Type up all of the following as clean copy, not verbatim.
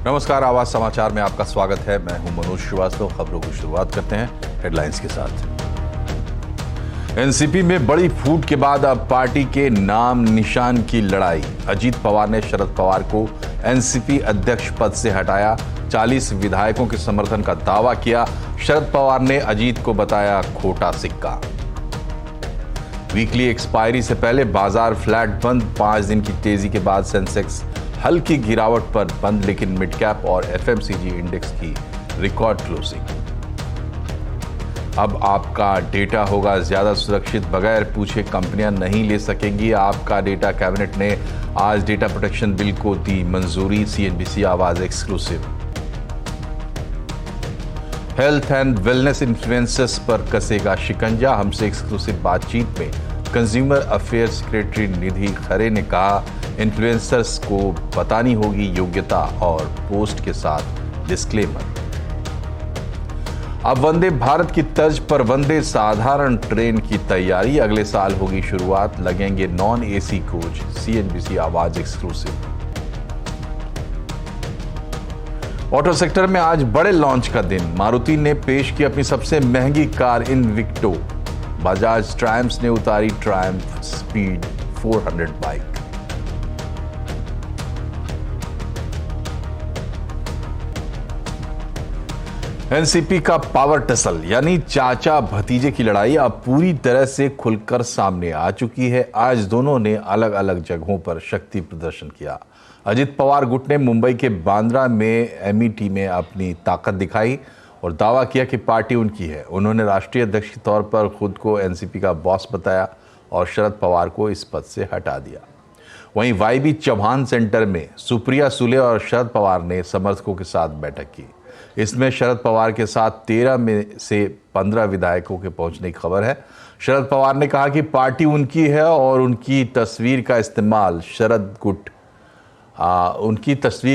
नमस्कार, आवाज समाचार में आपका स्वागत है। मैं हूं मनोज श्रीवास्तव। खबरों की शुरुआत करते हैं हेडलाइंस के साथ। एनसीपी में बड़ी फूट के बाद अब पार्टी के नाम निशान की लड़ाई। अजीत पवार ने शरद पवार को एनसीपी अध्यक्ष पद से हटाया। 40 विधायकों के समर्थन का दावा किया। शरद पवार ने अजीत को बताया खोटा सिक्का। वीकली एक्सपायरी से पहले बाजार फ्लैट बंद। 5 दिन की तेजी के बाद सेंसेक्स हल्की गिरावट पर बंद, लेकिन मिड कैप और एफएमसीजी इंडेक्स की रिकॉर्ड क्लोजिंग। अब आपका डेटा होगा ज्यादा सुरक्षित, बगैर पूछे कंपनियां नहीं ले सकेंगी आपका डेटा। कैबिनेट ने आज डेटा प्रोटेक्शन बिल को दी मंजूरी। सीएनबीसी आवाज exclusive. Health and wellness influencers पर कसेगा शिकंजा। हमसे एक्सक्लूसिव बातचीत में कंज्यूमर अफेयर्स सेक्रेटरी निधि खरे ने कहा, इन्फ्लुएंसर्स को बतानी होगी योग्यता और पोस्ट के साथ डिस्क्लेमर। अब वंदे भारत की तर्ज पर वंदे साधारण ट्रेन की तैयारी। अगले साल होगी शुरुआत, लगेंगे नॉन एसी कोच। सीएनबीसी आवाज एक्सक्लूसिव। ऑटो सेक्टर में आज बड़े लॉन्च का दिन। मारुति ने पेश की अपनी सबसे महंगी कार इनविक्टो। बजाज ट्रायम्फ ने उतारी ट्रायम्फ स्पीड 400 बाइक। एनसीपी का पावर टसल यानी चाचा भतीजे की लड़ाई अब पूरी तरह से खुलकर सामने आ चुकी है। आज दोनों ने अलग अलग जगहों पर शक्ति प्रदर्शन किया। अजित पवार गुट ने मुंबई के बांद्रा में एमईटी में अपनी ताकत दिखाई और दावा किया कि पार्टी उनकी है। उन्होंने राष्ट्रीय अध्यक्ष के तौर पर खुद को एनसीपी का बॉस बताया और शरद पवार को इस पद से हटा दिया। वहीं वाईबी चौहान सेंटर में सुप्रिया सुले और शरद पवार ने समर्थकों के साथ बैठक की। इसमें शरद पवार के साथ 13 में से 15 विधायकों के पहुंचने की खबर है। शरद पवार ने कहा कि पार्टी उनकी है और उनकी तस्वीर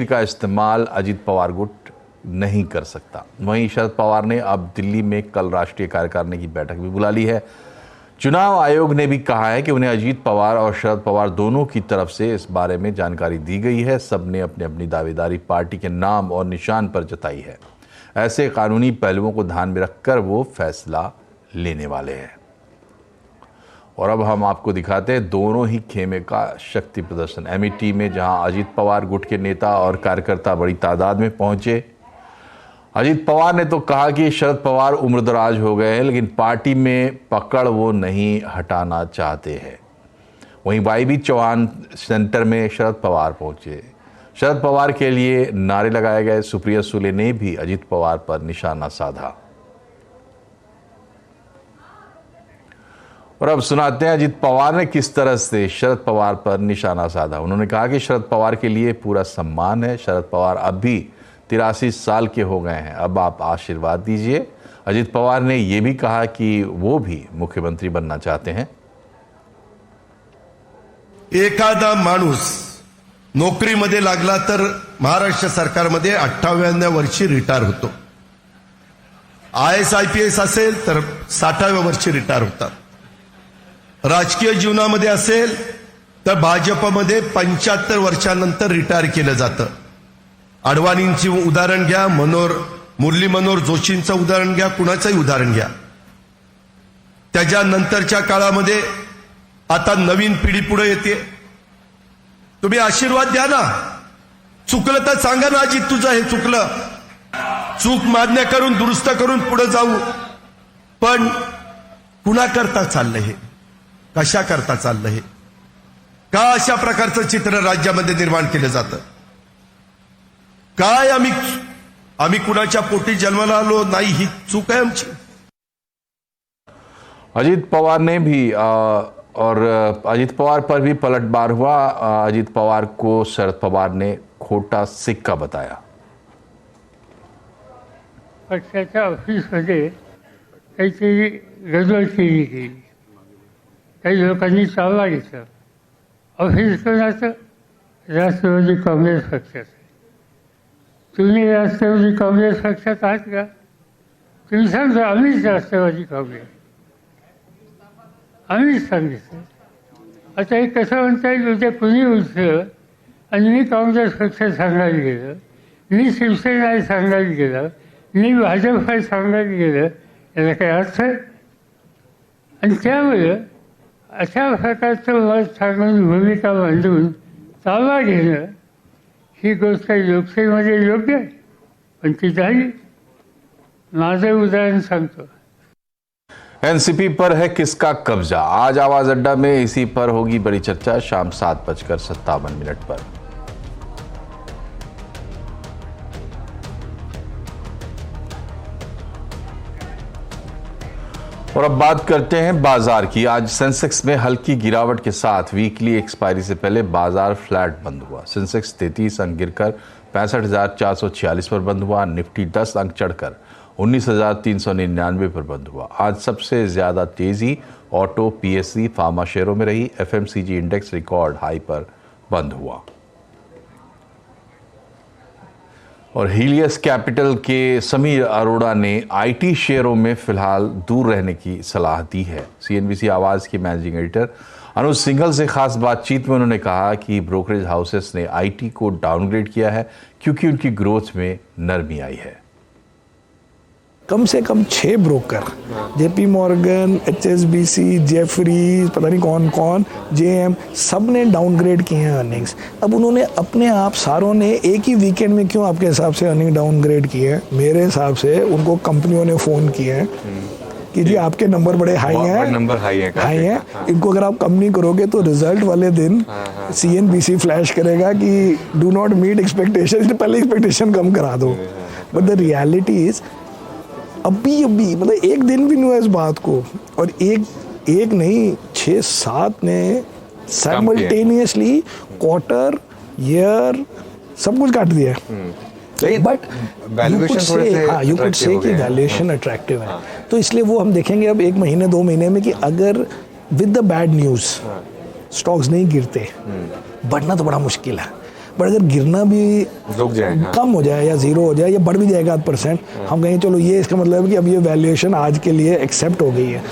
का इस्तेमाल अजित पवार गुट नहीं कर सकता। वहीं शरद पवार ने अब दिल्ली में कल राष्ट्रीय कार्यकारिणी की बैठक भी बुला ली है। चुनाव आयोग ने भी कहा है कि उन्हें अजीत पवार और शरद पवार दोनों की तरफ से इस बारे में जानकारी दी गई है। सबने अपनी अपनी दावेदारी पार्टी के नाम और निशान पर जताई है। ऐसे कानूनी पहलुओं को ध्यान में रखकर वो फैसला लेने वाले हैं। और अब हम आपको दिखाते हैं दोनों ही खेमे का शक्ति प्रदर्शन। एमईटी में जहां अजीत पवार गुट के नेता और कार्यकर्ता बड़ी तादाद में पहुंचे। अजीत पवार ने तो कहा कि शरद पवार उम्रदराज हो गए हैं, लेकिन पार्टी में पकड़ वो नहीं हटाना चाहते हैं। वहीं वाईबी चौहान सेंटर में शरद पवार पहुंचे। शरद पवार के लिए नारे लगाए गए। सुप्रिया सुले ने भी अजीत पवार पर निशाना साधा। और अब सुनाते हैं अजीत पवार ने किस तरह से शरद पवार पर निशाना साधा। उन्होंने कहा कि शरद पवार के लिए पूरा सम्मान है। शरद पवार अब भी 83 साल के हो गए हैं, अब आप आशीर्वाद दीजिए। अजित पवार ने यह भी कहा कि वो भी मुख्यमंत्री बनना चाहते हैं। एखादा माणूस नोकरीमध्ये लागला तर महाराष्ट्र सरकारमध्ये 58व्या वर्षी रिटायर होतो। आयएस आयपीएस असेल तर 60व्या वर्षी रिटायर होतात। राजकीय जीवनामध्ये असेल तर भाजपमध्ये 75 वर्षांनंतर रिटायर केलं जातं। अडवाणींची उदाहरण घ्या, मुरली मनोहर जोशींचं उदाहरण घ्या, कुणाचंही उदाहरण घ्या। त्याच्यानंतरच्या काळामध्ये आता नवीन पिढी पुढे येते। तुम्ही आशीर्वाद द्या ना। चुकलं तर सांगा ना, अजित तुझं हे चुकलं। चूक मान्य करून दुरुस्त करून पुढे जाऊ। पण कुणा करता चाललं हे? कशा करता चाललं हे? का अशा प्रकारचं चित्र राज्यामध्ये निर्माण केलं जातं? काय आम्ही कुणाच्या पोटी जन्माला आलो नाही, ही चूक आहे आमची। अजीत पवार ने भी और अजीत पवार पर भी पलटवार हुआ। अजीत पवार को शरद पवार ने खोटा सिक्का बताया। पक्षाच्या ऑफिसमध्ये काहीतरी गडबड केली गेली। काही लोकांनी चालला घेतला। ऑफिस कोणाचं? राष्ट्रवादी काँग्रेस पक्षाचं। तुम्ही राष्ट्रवादी काँग्रेस पक्षात आहात का? तुम्ही सांगता आम्हीच राष्ट्रवादी काँग्रेस, आम्हीच सांगितलं। आता एक कसं म्हणता येईल, उद्या कुणी उठलं आणि मी काँग्रेस पक्ष सांगायला गेलं मी शिवसेना सांगायला गेलं, मी भाजप सांगायला गेलं, याला काही अर्थ आहे? आणि त्यामुळं अशा प्रकारचं मत सांगून भूमिका बांधून ताबा घेणं ही गोष्ट लोकशाहीमध्ये योग्य आहे, पण ती झाली. माझं उदाहरण सांगतो. एनसीपी पर है किसका कब्जा? आज आवाज अड्डा में इसी पर होगी बड़ी चर्चा शाम 7:57 पर. और अब बात करते हैं बाजार की. आज सेंसेक्स में हल्की गिरावट के साथ वीकली एक्सपायरी से पहले बाजार फ्लैट बंद हुआ. सेंसेक्स 33 अंक गिरकर 65,446 पर बंद हुआ. निफ्टी 10 अंक चढ़कर 19,399 पर बंद हुआ. आज सबसे ज्यादा तेजी ऑटो, पीएससी, फार्मा शेयरों में रही. एफएमसीजी इंडेक्स रिकॉर्ड हाई पर बंद हुआ. और हीलियस कैपिटल के समीर अरोड़ा ने आईटी शेयरों में फिलहाल दूर रहने की सलाह दी है. सीएनबीसी आवाज के मैनेजिंग एडिटर अनुज सिंघल से खास बातचीत में उन्होंने कहा कि ब्रोकरेज हाउसेस ने आईटी को डाउनग्रेड किया है क्योंकि उनकी ग्रोथ में नरमी आई है. कम से कम 6 broker, JP Morgan, HSBC, Jefferies, पता नहीं कौन कौन, JM, सब ने डाउनग्रेड किए हैं अर्निंग्स. अब उन्होंने अपने आप सारों ने एक ही वीकेंड में क्यों आपके हिसाब से अर्निंग डाउनग्रेड किए हैं? मेरे हिसाब से उनको कंपनियों ने फ़ोन किए हैं कि जी आपके नंबर बड़े हाई हैं, इनको अगर आप कम नहीं करोगे तो रिजल्ट वाले दिन CNBC फ्लैश करेगा कि डू नॉट मीट एक्सपेक्टेशन, पहले एक्सपेक्टेशन कम करा दो. बट द रियलिटी इज़ अभी मतलब एक दिन भी नहीं हुआ इस बात को, और एक नहीं 6-7 ने साइमल्टेनियसली क्वार्टर, ईयर सब कुछ काट दिया है. बट यू कुड से कि वैल्यूएशन अट्रैक्टिव है. तो इसलिए वो हम देखेंगे अब 1 महीने 2 महीने में कि अगर with the bad news stocks नहीं गिरते, बढ़ना तो बड़ा मुश्किल है, बट अगर गिरना भी रुक जाए, कम हो जाए या 0 हो जाए या बढ़ भी जाएगा 8%, हम कहेंगे चलो ये इसका मतलब है कि अब ये वैल्यूएशन आज के लिए एक्सेप्ट हो गई है.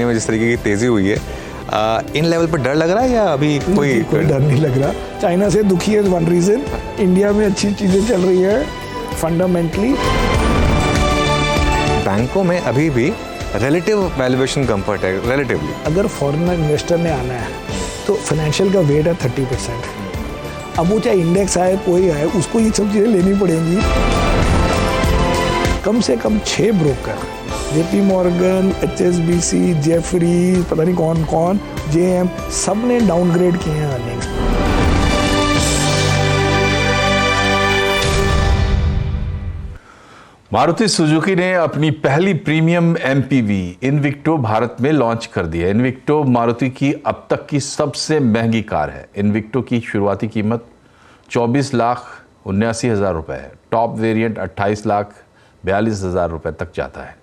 जिस तरीके की तेजी हुई है, इन लेवल पर डर लग रहा है या अभी कोई डर नहीं लग रहा? चाइना से दुखी है वन रीजन, इंडिया में अच्छी चीजें चल रही है फंडामेंटली. बैंकों में अभी भी रिलेटिव वैल्यूएशन कंफर्ट है रिलेटिवली. अगर फॉरेन इन्वेस्टर ने आना है तो फाइनेंशियल का वेट है 30%. अब वो चाहे इंडेक्स आए कोई आए, उसको ये सब चीज़ें लेनी पड़ेंगी. कम से कम 6 broker, JP Morgan, HSBC, Jefferies, पता नहीं कौन कौन, JM, सब ने डाउनग्रेड किए हैं अर्निंग्स. मारुति सुजुकी ने अपनी पहली प्रीमियम MPV इनविक्टो भारत में लॉन्च कर दी है. इनविक्टो मारुति की अब तक की सबसे महंगी कार है. इनविक्टो की शुरुआती कीमत 24,79,000 रुपये है. टॉप वेरिएंट 28,42,000 रुपये तक जाता है.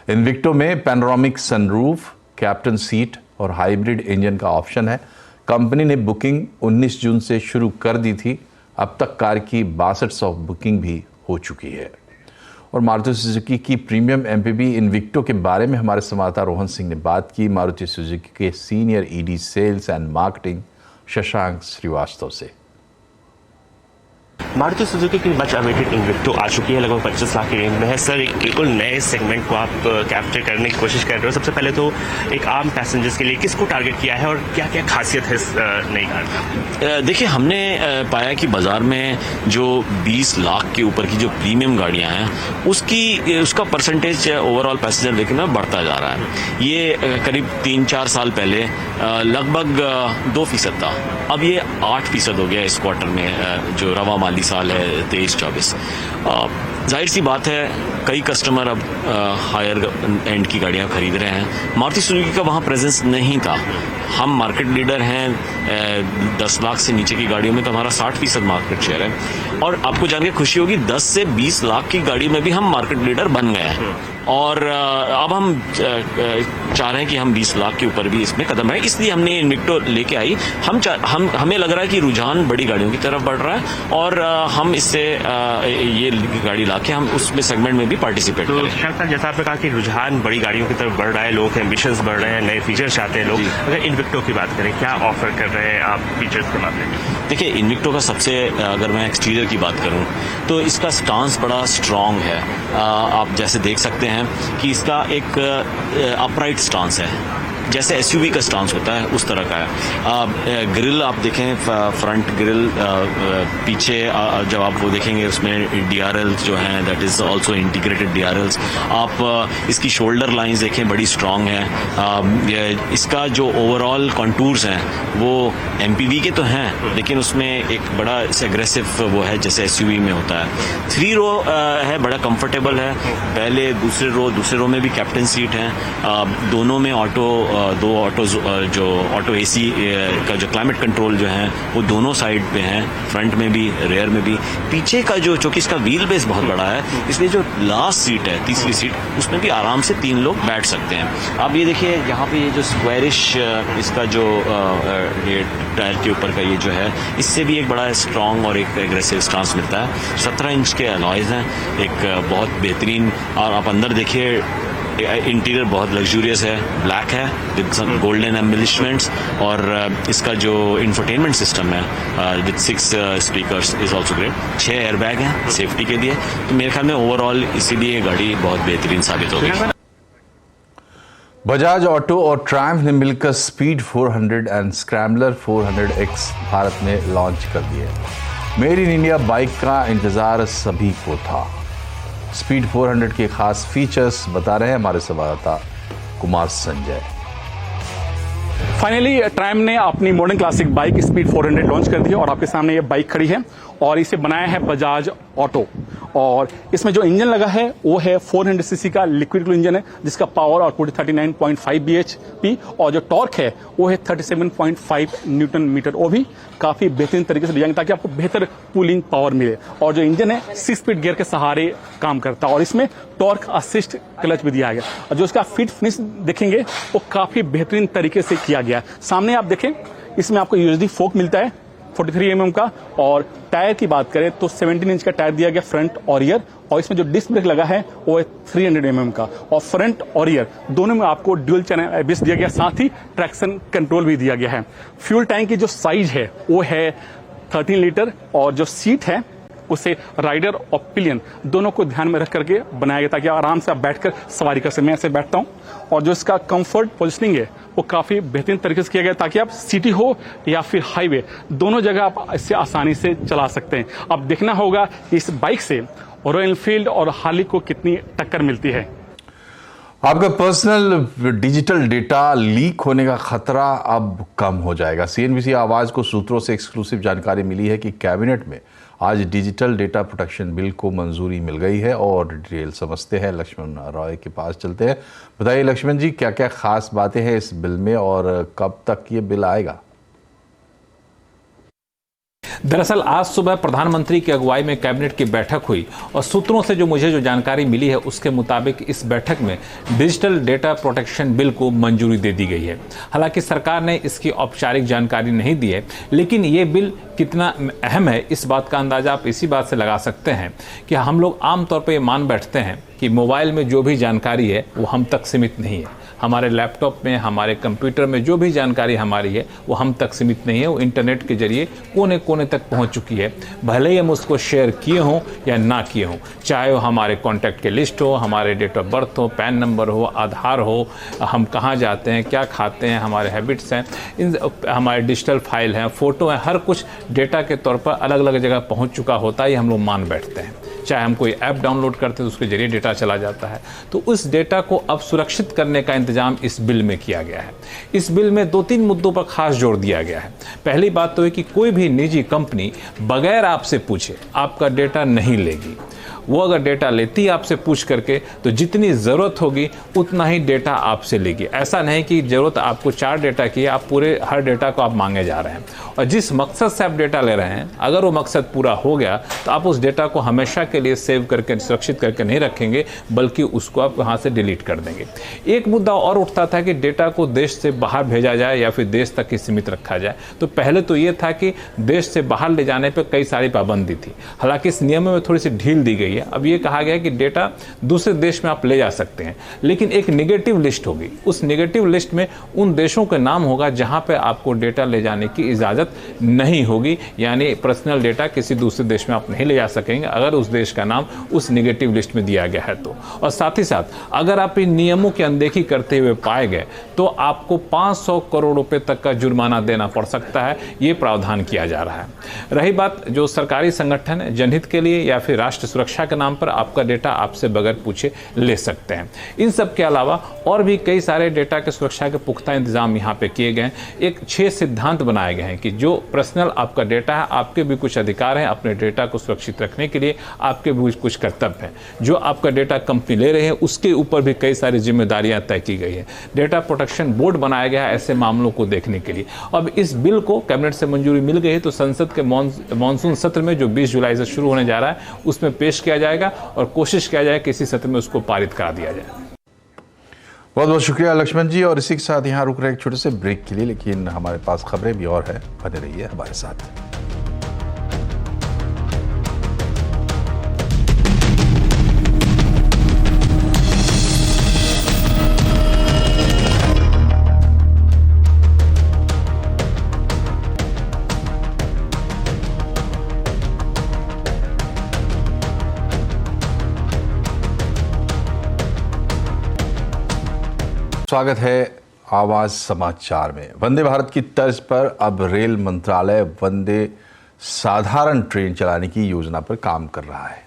इनविक्टो में पैनोरामिक सनरूफ, कैप्टन सीट और हाइब्रिड इंजन का ऑप्शन है. कंपनी ने बुकिंग 19 जून से शुरू कर दी थी. अब तक कार की 6200 बुकिंग भी हो चुकी है. और मारुति सुजुकी की प्रीमियम MPV इनविक्टो के बारे में हमारे संवाददाता रोहन सिंह ने बात की मारुति सुजुकी के senior ED sales and marketing Shashank Srivastava से. मारुति सुजुकी की मच अवेटेड इन्विक्टो आ चुकी है, लगभग 25 लाख की रेंज में है. सर, एक बिल्कुल नए सेगमेंट को आप कैप्चर करने की कोशिश कर रहे हो. सबसे पहले तो एक आम पैसेंजर्स के लिए किसको टारगेट किया है और क्या क्या खासियत है इस नई कार की? देखिए, हमने पाया कि बाजार में जो 20 लाख के ऊपर की जो प्रीमियम गाड़ियां हैं उसका परसेंटेज ओवरऑल पैसेंजर व्हीकल में बढ़ता जा रहा है. ये करीब 3-4 साल पहले लगभग 2% था, अब ये 8% हो गया इस क्वार्टर में, जो रवा माली साल है 23-24. जाहिर सी बात है कई कस्टमर अब हायर एंड की गाड़ियां खरीद रहे हैं. मारुति सुजुकी का वहां प्रेजेंस नहीं था. हम मार्केट लीडर हैं 10 लाख से नीचे की गाड़ियों में, तो हमारा 60% मार्केट शेयर है. और आपको जान के खुशी होगी 10 से 20 लाख की गाड़ी में भी हम मार्केट लीडर बन गए हैं. और अब हम चाह रहे हैं कि हम 20 लाख के ऊपर भी इसमें कदम है, इसलिए हमने इन्विक्टो लेके आई। हमें लग रहा है कि रुझान बड़ी गाड़ियों की तरफ बढ़ रहा है और हम इससे ये गाड़ी लाके हम उसमें सेगमेंट में भी पार्टिसिपेट तो करें। सर, जैसा आपने कहा कि रुझान बड़ी गाड़ियों की तरफ बढ़ रहा है, लोग एम्बिशंस बढ़ रहे हैं, नए फीचर्स चाहते हैं लोग, अगर इन्विक्टो की बात करें, क्या ऑफर कर रहे हैं आप फीचर्स के मामले में? देखिए, इन्विक्टो का सबसे, अगर मैं एक्सटीरियर की बात करूं तो इसका स्टांस बड़ा स्ट्रांग है। आप जैसे देख सकते हैं कि इसका एक अपराइट स्टांस है, जैसे एसयूवी का स्टांस होता है उस तरह का है। ग्रिल आप देखें, फ्रंट ग्रिल, पीछे जब आप वो देखेंगे उसमें डीआरएल जो हैं, that is also integrated DRLs. आप इसकी शोल्डर लाइंस देखें, बड़ी स्ट्रांग है। इसका जो ओवरऑल कॉन्टूर्स हैं वो एमपीवी के तो हैं, लेकिन उसमें एक बड़ा एग्रेसिव वो है जैसे एसयूवी में होता है। 3 रो है, बड़ा कंफर्टेबल है। पहले दूसरे रो में भी कैप्टन सीट है। दोनों में दो ऑटो जो ऑटो एसी का जो क्लाइमेट कंट्रोल जो है वो दोनों साइड पे हैं, फ्रंट में भी रेयर में भी। पीछे का जो चूंकि इसका व्हील बेस बहुत बड़ा है, इसलिए जो लास्ट सीट है, तीसरी सीट, उसमें भी आराम से 3 लोग बैठ सकते हैं। अब ये देखिए यहाँ पे ये जो स्क्वायरिश इसका जो ये टायर के ऊपर का ये जो है, इससे भी एक बड़ा स्ट्रॉन्ग और एक एग्रेसिव स्टांस मिलता है। 17 इंच के अलॉयज हैं, एक बहुत बेहतरीन। और आप अंदर देखिए, इंटीरियर बहुत लग्जूरियस है, ब्लैक है विद गोल्डन एम्बेलिशमेंट्स, और इसका जो इंफोटेनमेंट सिस्टम है with 6 speakers is also great. 6 airbag हैं सेफ्टी के लिए। तो मेरे ख्याल में ओवरऑल इसीलिए ये गाड़ी बहुत बेहतरीन साबित हो गई। बजाज ऑटो और ट्रायम्फ ने मिलकर speed 400 and scrambler 400X Bharat में लॉन्च कर दिए। मेड इन इंडिया बाइक का इंतजार सभी को था। स्पीड 400 के खास फीचर्स बता रहे हैं हमारे संवाददाता कुमार संजय। फाइनली ट्रायम्फ ने अपनी modern classic bike speed 400 launch कर दी है और आपके सामने ये बाइक खड़ी है और इसे बनाया है बजाज ऑटो। और इसमें जो इंजन लगा है वो है 400 सीसी का लिक्विड कूल इंजन है, जिसका पावर आउटपुट 39.5 bhp और जो टॉर्क है वो है 37.5 न्यूटन मीटर। वो भी काफी बेहतरीन तरीके से डिजाइन ताकि आपको बेहतर पुलिंग पावर मिले। और जो इंजन है 6 स्पीड गियर के सहारे काम करता है और इसमें टॉर्क असिस्ट क्लच भी दिया गया। और जो इसका फिट फिनिश देखेंगे वो काफी बेहतरीन तरीके से किया गया है। सामने आप देखें, इसमें आपको यूएसडी फोक मिलता है 43 mm का। और टायर की बात करें तो 17 इंच का टायर दिया गया फ्रंट और रियर। और इसमें जो डिस्क ब्रेक लगा है वो है 300 mm का। और फ्रंट और रियर दोनों में आपको ड्यूल चैनल एबीएस दिया गया, साथ ही ट्रैक्शन कंट्रोल भी दिया गया है। फ्यूल टैंक की जो साइज है वो है 13 लीटर और जो सीट है उसे राइडर और पिलियन दोनों को ध्यान में रख करके बनाया गया ताकि आराम से आप बैठकर सवारी कर सकें। मैं ऐसे बैठता हूं और जो इसका कंफर्ट पोजिशनिंग है वो काफी बेहतरीन तरीके से किया गया ताकि आप सिटी हो या फिर हाईवे दोनों जगह आप इससे आसानी से चला सकते हैं। अब देखना होगा कि इस बाइक से रॉयल एनफील्ड और हार्ली को कितनी टक्कर मिलती है। आपका पर्सनल डिजिटल डेटा लीक होने का खतरा अब कम हो जाएगा। सीएनबीसी आवाज को सूत्रों से एक्सक्लूसिव जानकारी मिली है कि कैबिनेट में आज डिजिटल डेटा प्रोटेक्शन बिल को मंजूरी मिल गई है और डिटेल समझते हैं। लक्ष्मण रॉय के पास चलते हैं। बताइए लक्ष्मण जी, क्या क्या खास बातें हैं इस बिल में और कब तक ये बिल आएगा? दरअसल आज सुबह प्रधानमंत्री की अगुवाई में कैबिनेट की बैठक हुई और सूत्रों से मुझे जो जानकारी मिली है उसके मुताबिक इस बैठक में डिजिटल डेटा प्रोटेक्शन बिल को मंजूरी दे दी गई है। हालांकि सरकार ने इसकी औपचारिक जानकारी नहीं दी है, लेकिन ये बिल कितना अहम है इस बात का अंदाजा आप इसी बात से लगा सकते हैं कि हम लोग आमतौर पर मान बैठते हैं कि मोबाइल में जो भी जानकारी है वो हम तक सीमित नहीं है। हमारे लैपटॉप में, हमारे कंप्यूटर में जो भी जानकारी हमारी है वो हम तक सीमित नहीं है, वो इंटरनेट के जरिए कोने कोने तक पहुंच चुकी है। भले ही हम उसको शेयर किए हों या ना किए हों, चाहे वो हमारे कॉन्टैक्ट के लिस्ट हो, हमारे डेट ऑफ बर्थ हो, पैन नंबर हो, आधार हो, हम कहाँ जाते हैं, क्या खाते हैं, हमारे हैबिट्स हैं, इन हमारे डिजिटल फाइल हैं, फ़ोटो हैं, हर कुछ डेटा के तौर पर अलग अलग जगह पहुँच चुका होता है। ये हम लोग मान बैठते हैं। चाहे हम कोई ऐप डाउनलोड करते हैं तो उसके जरिए डेटा चला जाता है। तो उस डेटा को अब सुरक्षित करने का इंतजाम इस बिल में किया गया है। इस बिल में 2-3 मुद्दों पर खास जोर दिया गया है। पहली बात तो है कि कोई भी निजी कंपनी बगैर आपसे पूछे आपका डेटा नहीं लेगी। वो अगर डेटा लेती है आपसे पूछ करके तो जितनी ज़रूरत होगी उतना ही डेटा आपसे लेगी। ऐसा नहीं कि ज़रूरत आपको 4 डेटा की, आप पूरे हर डेटा को आप मांगे जा रहे हैं। और जिस मकसद से आप डेटा ले रहे हैं अगर वो मकसद पूरा हो गया तो आप उस डेटा को हमेशा के लिए सेव करके सुरक्षित करके नहीं रखेंगे, बल्कि उसको आप वहाँ से डिलीट कर देंगे। एक मुद्दा और उठता था कि डेटा को देश से बाहर भेजा जाए या फिर देश तक ही सीमित रखा जाए। तो पहले तो ये था कि देश से बाहर ले जाने पर कई सारी पाबंदी थी, हालांकि इस नियम में थोड़ी सी ढील दी गई है। अब ये कहा गया कि डेटा दूसरे देश में आप ले जा सकते हैं, लेकिन एक नेगेटिव लिस्ट होगी। उस नेगेटिव लिस्ट में उन देशों का नाम होगा जहां पे आपको डेटा ले जाने की इजाज़त नहीं होगी, यानी पर्सनल डेटा किसी दूसरे देश में आप नहीं ले जा सकेंगे अगर उस देश का नाम उस नेगेटिव लिस्ट में दिया गया है तो। और साथ ही साथ अगर आप इन नियमों की अनदेखी करते हुए पाए गए तो आपको 500 करोड़ रुपए तक का जुर्माना देना पड़ सकता है, ये प्रावधान किया जा रहा है। रही बात जो सरकारी संगठन है जनहित के लिए या फिर राष्ट्र सुरक्षा के नाम पर आपका डेटा आपसे बगैर पूछे ले सकते हैं। इन सब के अलावा और भी कई सारे डेटा के सुरक्षा के पुख्ता इंतजाम यहाँ पे किए गए हैं। एक 6 सिद्धांत बनाए गए हैं कि जो पर्सनल आपका डेटा है, आपके भी कुछ अधिकार हैं अपने डेटा को सुरक्षित रखने के लिए, आपके भी कुछ कर्तव्य हैं। जो आपका डेटा कंपनी ले रहे हैं उसके ऊपर भी कई सारी जिम्मेदारियां तय की गई है। डेटा प्रोटेक्शन बोर्ड बनाया गया है ऐसे मामलों को देखने के लिए। अब इस बिल को कैबिनेट से मंजूरी मिल गई है तो संसद के मानसून सत्र में जो 20 जुलाई से शुरू होने जा रहा है उसमें पेश किया जाएगा और कोशिश किया जाए कि इसी सत्र में उसको पारित करा दिया जाए। बहुत बहुत शुक्रिया लक्ष्मण जी। और इसी के साथ यहाँ रुक रहे एक छोटे से ब्रेक के लिए, लेकिन हमारे पास खबरें भी और है, बने रहिए हमारे साथ। स्वागत है आवाज समाचार में। वंदे भारत की तर्ज पर अब रेल मंत्रालय वंदे साधारण ट्रेन चलाने की योजना पर काम कर रहा है।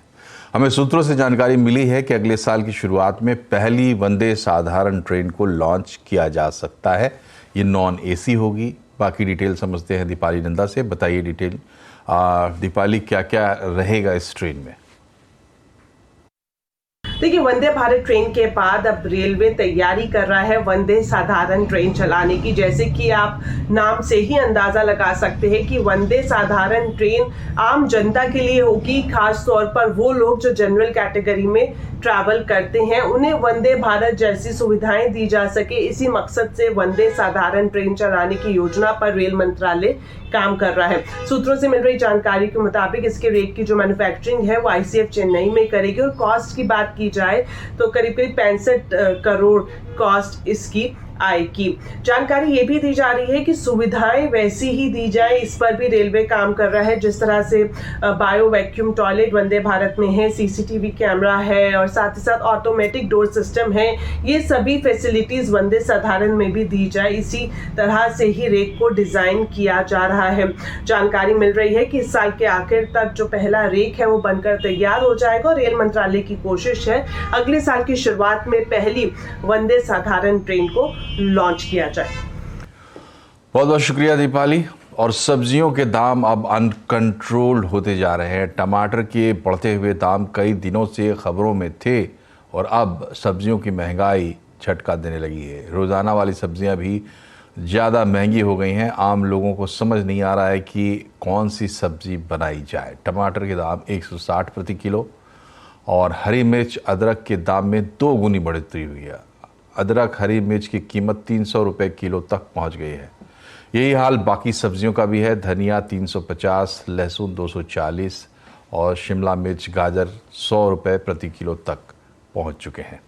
हमें सूत्रों से जानकारी मिली है कि अगले साल की शुरुआत में पहली वंदे साधारण ट्रेन को लॉन्च किया जा सकता है। ये नॉन एसी होगी। बाकी डिटेल समझते हैं दीपाली नंदा से। बताइए डिटेल दीपाली, क्या क्या रहेगा इस ट्रेन में? देखिए, वंदे भारत ट्रेन के बाद अब रेलवे तैयारी कर रहा है वंदे साधारण ट्रेन चलाने की। जैसे कि आप नाम से ही अंदाजा लगा सकते हैं कि वंदे साधारण ट्रेन आम जनता के लिए होगी, खास तौर पर वो लोग जो जनरल कैटेगरी में ट्रैवल करते हैं, उन्हें वंदे भारत जैसी सुविधाएं दी जा सके। इसी मकसद से वंदे साधारण ट्रेन चलाने की योजना पर रेल मंत्रालय काम कर रहा है। सूत्रों से मिल रही जानकारी के मुताबिक इसके रेक की जो मैन्युफैक्चरिंग है वो आईसीएफ चेन्नई में करेगी। और कॉस्ट की बात की जाए तो करीब 65 करोड़ कॉस्ट इसकी आएगी। जानकारी ये भी दी जा रही है कि सुविधाएं वैसी ही दी जाए, इस पर भी रेलवे काम कर रहा है। जिस तरह से bio vacuum toilet Vande Bharat में है, सीसीटीवी कैमरा है और साथ ही साथ ऑटोमेटिक डोर सिस्टम है, ये सभी फैसिलिटीज वंदे साधारण में भी दी जाए। इसी तरह से ही रेक को डिजाइन किया जा रहा है। जानकारी मिल रही है कि इस साल के आखिर तक जो पहला रेक है वो बनकर तैयार हो जाएगा। रेल मंत्रालय की कोशिश है अगले साल की शुरुआत में पहली वंदे साधारण ट्रेन को लॉन्च किया जाए। बहुत बहुत शुक्रिया दीपाली। और सब्जियों के दाम अब अनकंट्रोल्ड होते जा रहे हैं। टमाटर के बढ़ते हुए दाम कई दिनों से खबरों में थे और अब सब्जियों की महंगाई झटका देने लगी है। रोज़ाना वाली सब्जियां भी ज़्यादा महंगी हो गई हैं। आम लोगों को समझ नहीं आ रहा है कि कौन सी सब्जी बनाई जाए। टमाटर के दाम 160 प्रति किलो और हरी मिर्च अदरक के दाम में 2 गुनी बढ़ोतरी हुई है। अदरक हरी मिर्च की कीमत 300 रुपये किलो तक पहुंच गई है। यही हाल बाकी सब्जियों का भी है। धनिया 350, लहसुन 240 और शिमला मिर्च गाजर 100 रुपये प्रति किलो तक पहुंच चुके हैं।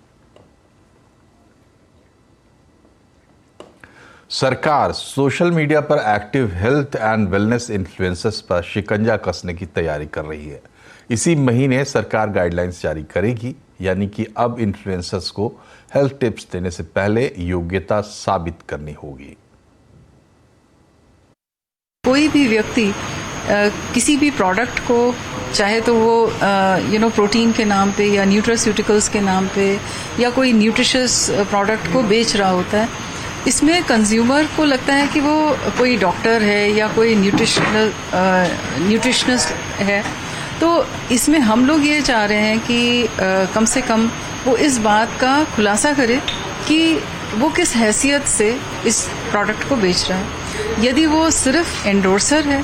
सरकार सोशल मीडिया पर active health and wellness influencers पर शिकंजा कसने की तैयारी कर रही है। इसी महीने सरकार गाइडलाइंस जारी करेगी, यानी कि अब इन्फ्लुएंसर्स को हेल्थ टिप्स देने से पहले योग्यता साबित करनी होगी। कोई भी व्यक्ति किसी भी प्रोडक्ट को, चाहे तो वो प्रोटीन के नाम पे या न्यूट्रास्यूटिकल्स के नाम पे या कोई न्यूट्रिशियस प्रोडक्ट को बेच रहा होता है, इसमें कंज्यूमर को लगता है कि वो कोई डॉक्टर है या कोई न्यूट्रिशनिस्ट है। तो इसमें हम लोग ये चाह रहे हैं कि कम से कम वो इस बात का खुलासा करे कि वो किस हैसियत से इस प्रोडक्ट को बेच रहा है। यदि वो सिर्फ एंडोर्सर है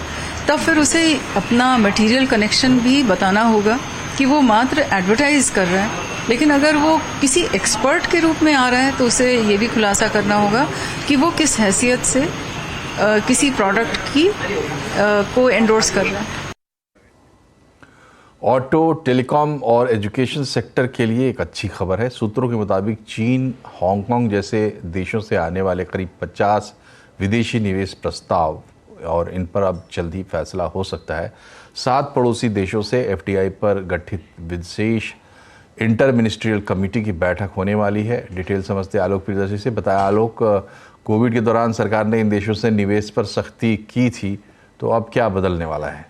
तब फिर उसे अपना मटेरियल कनेक्शन भी बताना होगा कि वो मात्र एडवर्टाइज कर रहा है। लेकिन अगर वो किसी एक्सपर्ट के रूप में आ रहा है तो उसे ये भी खुलासा करना होगा कि वो किस हैसियत से किसी प्रोडक्ट की को एंडोर्स कर रहा है। ऑटो, टेलीकॉम और एजुकेशन सेक्टर के लिए एक अच्छी खबर है। सूत्रों के मुताबिक चीन, हांगकांग जैसे देशों से आने वाले करीब 50 विदेशी निवेश प्रस्ताव और इन पर अब जल्दी फैसला हो सकता है। 7 पड़ोसी देशों से एफडीआई पर गठित विशेष इंटर मिनिस्ट्रियल कमेटी की बैठक होने वाली है। डिटेल समझते आलोक प्रियदर्शी से। बताया आलोक, कोविड के दौरान सरकार ने इन देशों से निवेश पर सख्ती की थी, तो अब क्या बदलने वाला है?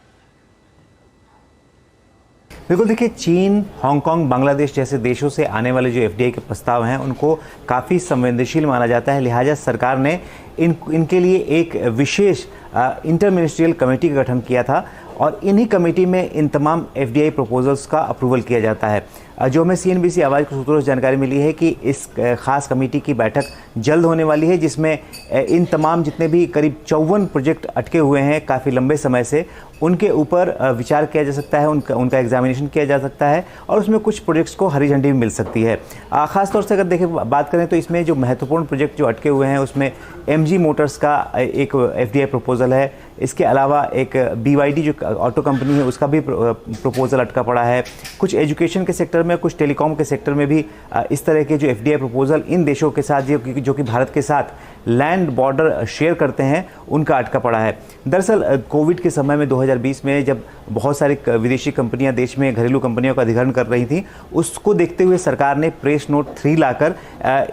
बिल्कुल, देखिए, चीन, हांगकांग, बांग्लादेश जैसे देशों से आने वाले जो एफडीआई के प्रस्ताव हैं उनको काफ़ी संवेदनशील माना जाता है। लिहाजा सरकार ने इनके लिए एक विशेष इंटर मिनिस्ट्रियल कमेटी का गठन किया था और इन्हीं कमेटी में इन तमाम एफडीआई प्रपोजल्स का अप्रूवल किया जाता है। जो हमें सीएनबीसी आवाज़ के सूत्रों से जानकारी मिली है कि इस खास कमेटी की बैठक जल्द होने वाली है, जिसमें इन तमाम जितने भी करीब 54 प्रोजेक्ट अटके हुए हैं काफ़ी लंबे समय से, उनके ऊपर विचार किया जा सकता है, उनका एग्जामिनेशन किया जा सकता है और उसमें कुछ प्रोजेक्ट्स को हरी झंडी भी मिल सकती है। ख़ासतौर से अगर बात करें तो इसमें जो महत्वपूर्ण प्रोजेक्ट जो अटके हुए हैं उसमें एमजी मोटर्स का एक एफडीआई प्रपोजल है। इसके अलावा एक BYD जो ऑटो कंपनी है उसका भी प्रपोजल अटका पड़ा है। कुछ एजुकेशन के सेक्टर में, कुछ टेलीकॉम के सेक्टर में भी इस तरह के जो एफडीआई प्रपोजल इन देशों के साथ जो कि भारत के साथ लैंड बॉर्डर शेयर करते हैं उनका अटका पड़ा है। दरअसल कोविड के समय में 2020 में जब बहुत सारी विदेशी कंपनियां देश में घरेलू कंपनियों का अधिग्रहण कर रही थी, उसको देखते हुए सरकार ने प्रेस नोट 3 लाकर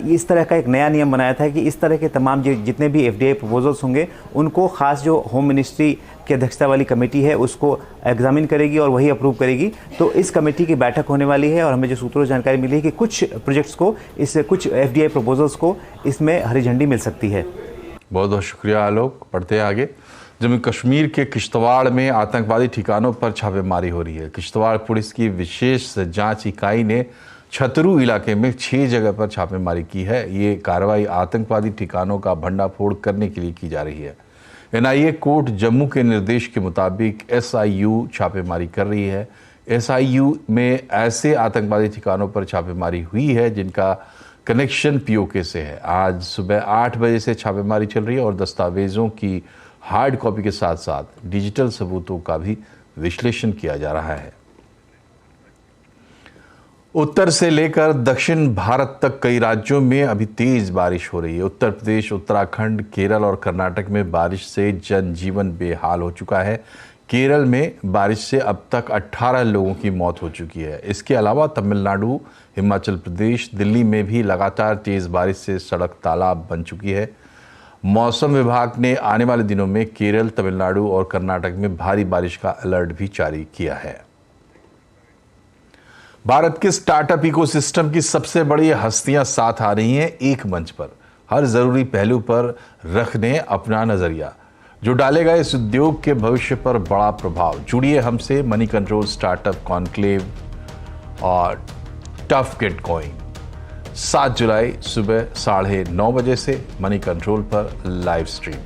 इस तरह का एक नया नियम बनाया था कि इस तरह के तमाम जितने भी एफडीआई प्रपोजल्स होंगे उनको खास जो होम मिनिस्ट्री की अध्यक्षता वाली कमेटी है उसको एग्जामिन करेगी और वही अप्रूव करेगी। तो इस कमेटी की बैठक होने वाली है और हमें जो सूत्रों से जानकारी मिली है कि कुछ प्रोजेक्ट्स को, कुछ एफडीआई प्रपोजल्स को इसमें हरी झंडी मिल सकती है। बहुत बहुत शुक्रिया आलोक। पढ़ते हैं आगे। जम्मू कश्मीर के किश्तवाड़ में आतंकवादी ठिकानों पर छापेमारी हो रही है। किश्तवाड़ पुलिस की विशेष जांच इकाई ने छतरू इलाके में 6 जगह पर छापेमारी की है। ये कार्रवाई आतंकवादी ठिकानों का भंडाफोड़ करने के लिए की जा रही है। एनआईए कोर्ट जम्मू के निर्देश के मुताबिक एसआईयू छापेमारी कर रही है। एसआईयू में ऐसे आतंकवादी ठिकानों पर छापेमारी हुई है जिनका कनेक्शन पीओके से है। आज सुबह 8 बजे से छापेमारी चल रही है और दस्तावेजों की हार्ड कॉपी के साथ साथ डिजिटल सबूतों का भी विश्लेषण किया जा रहा है। उत्तर से लेकर दक्षिण भारत तक कई राज्यों में अभी तेज बारिश हो रही है। उत्तर प्रदेश, उत्तराखंड, केरल और कर्नाटक में बारिश से जनजीवन बेहाल हो चुका है। केरल में बारिश से अब तक 18 लोगों की मौत हो चुकी है। इसके अलावा तमिलनाडु, हिमाचल प्रदेश, दिल्ली में भी लगातार तेज बारिश से सड़क तालाब बन चुकी है। मौसम विभाग ने आने वाले दिनों में केरल, तमिलनाडु और कर्नाटक में भारी बारिश का अलर्ट भी जारी किया है। भारत के स्टार्टअप इकोसिस्टम की सबसे बड़ी हस्तियां साथ आ रही हैं एक मंच पर, हर जरूरी पहलू पर रखने अपना नजरिया, जो डालेगा इस उद्योग के भविष्य पर बड़ा प्रभाव। जुड़िए हमसे मनी कंट्रोल स्टार्टअप कॉन्क्लेव और टफ गेट गोइंग 7 जुलाई सुबह 9:30 बजे से मनी कंट्रोल पर लाइव स्ट्रीम।